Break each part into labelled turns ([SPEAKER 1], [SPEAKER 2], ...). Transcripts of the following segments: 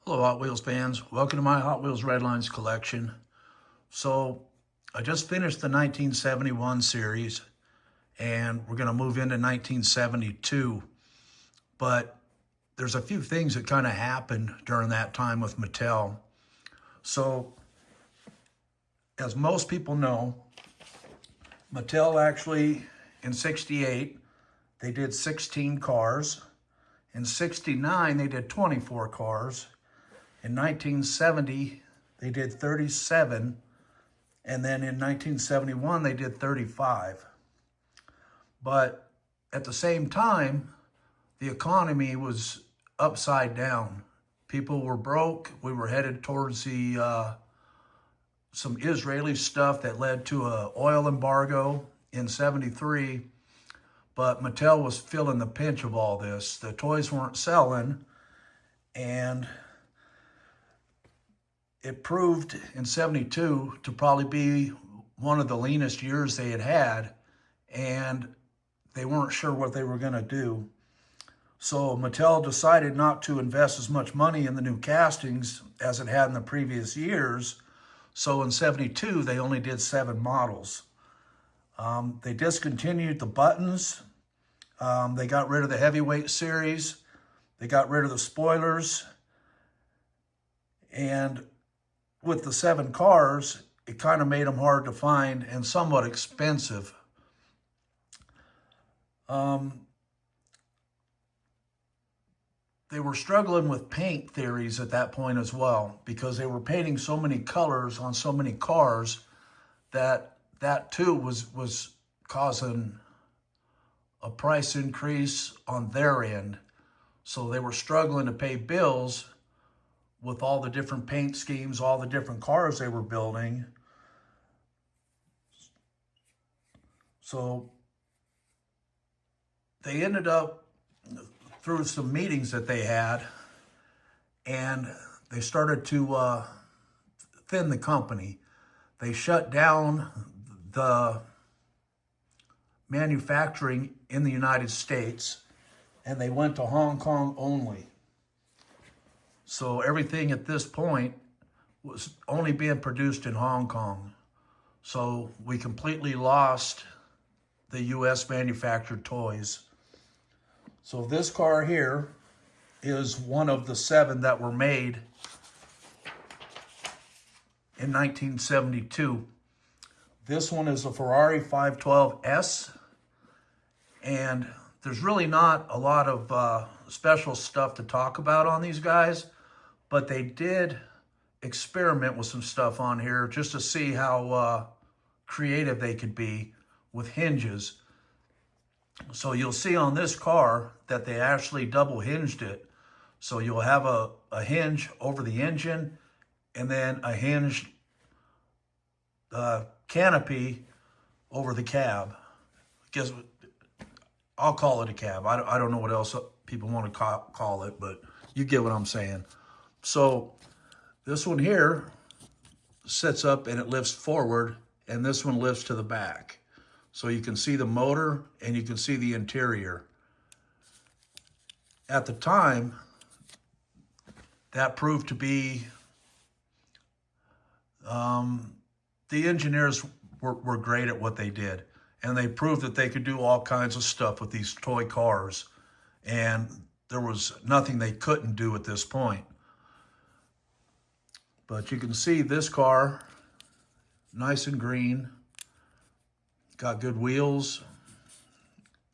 [SPEAKER 1] Hello, Hot Wheels fans. Welcome to my Hot Wheels Redlines collection. So, I just finished the 1971 series, and we're going to move into 1972. But there's a few things that kind of happened during that time with Mattel. So, as most people know, Mattel actually, in 68, they did 16 cars. In 69, they did 24 cars. In 1970, they did 37, and then in 1971, they did 35. But at the same time, the economy was upside down. People were broke. We were headed towards some Israeli stuff that led to an oil embargo in 73. But Mattel was feeling the pinch of all this. The toys weren't selling, and it proved in 72 to probably be one of the leanest years they had had, and they weren't sure what they were going to do. So Mattel decided not to invest as much money in the new castings as it had in the previous years. So in 72, they only did 7 models. They discontinued the buttons. They got rid of the heavyweight series. They got rid of the spoilers. And with the 7 cars, it kind of made them hard to find and somewhat expensive. They were struggling with paint theories at that point as well, because they were painting so many colors on so many cars that too was causing a price increase on their end. So they were struggling to pay bills with all the different paint schemes, all the different cars they were building. So they ended up, through some meetings that they had, and they started to thin the company. They shut down the manufacturing in the United States, and they went to Hong Kong only. So everything at this point was only being produced in Hong Kong. So we completely lost the US manufactured toys. So this car here is one of the 7 that were made in 1972. This one is a Ferrari 512S, and there's really not a lot of special stuff to talk about on these guys, but they did experiment with some stuff on here just to see how creative they could be with hinges. So you'll see on this car that they actually double hinged it. So you'll have a hinge over the engine, and then a hinged canopy over the cab. I guess I'll call it a cab. I don't know what else people want to call it, but you get what I'm saying. So this one here sits up and it lifts forward, and this one lifts to the back. So you can see the motor and you can see the interior. At the time, that proved to be, the engineers were great at what they did. And they proved that they could do all kinds of stuff with these toy cars. And there was nothing they couldn't do at this point. But you can see this car, nice and green. Got good wheels,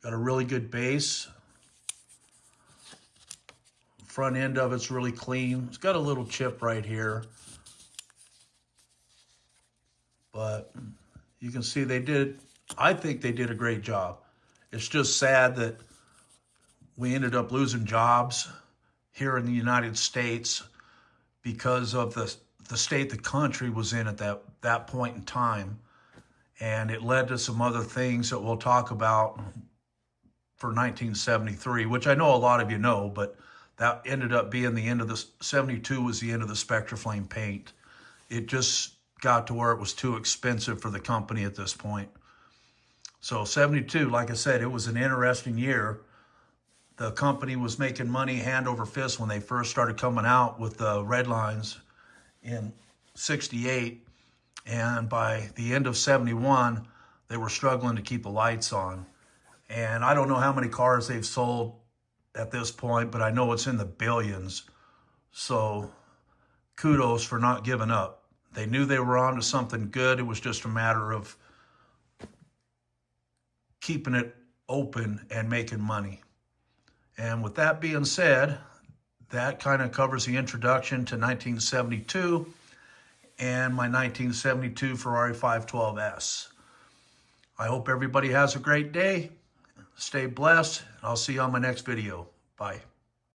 [SPEAKER 1] got a really good base. Front end of it's really clean. It's got a little chip right here. But you can see I think they did a great job. It's just sad that we ended up losing jobs here in the United States because of the state the country was in at that point in time. And it led to some other things that we'll talk about for 1973, which I know a lot of you know, but that ended up being the end of the, 72 was the end of the Spectraflame paint. It just got to where it was too expensive for the company at this point. So 72, like I said, it was an interesting year. the company was making money hand over fist when they first started coming out with the Redlines in '68. And by the end of '71, they were struggling to keep the lights on. And I don't know how many cars they've sold at this point, but I know it's in the billions. So kudos for not giving up. They knew they were on to something good. It was just a matter of keeping it open and making money. And with that being said, that kind of covers the introduction to 1972 and my 1972 Ferrari 512S. I hope everybody has a great day. Stay blessed. I'll see you on my next video. Bye.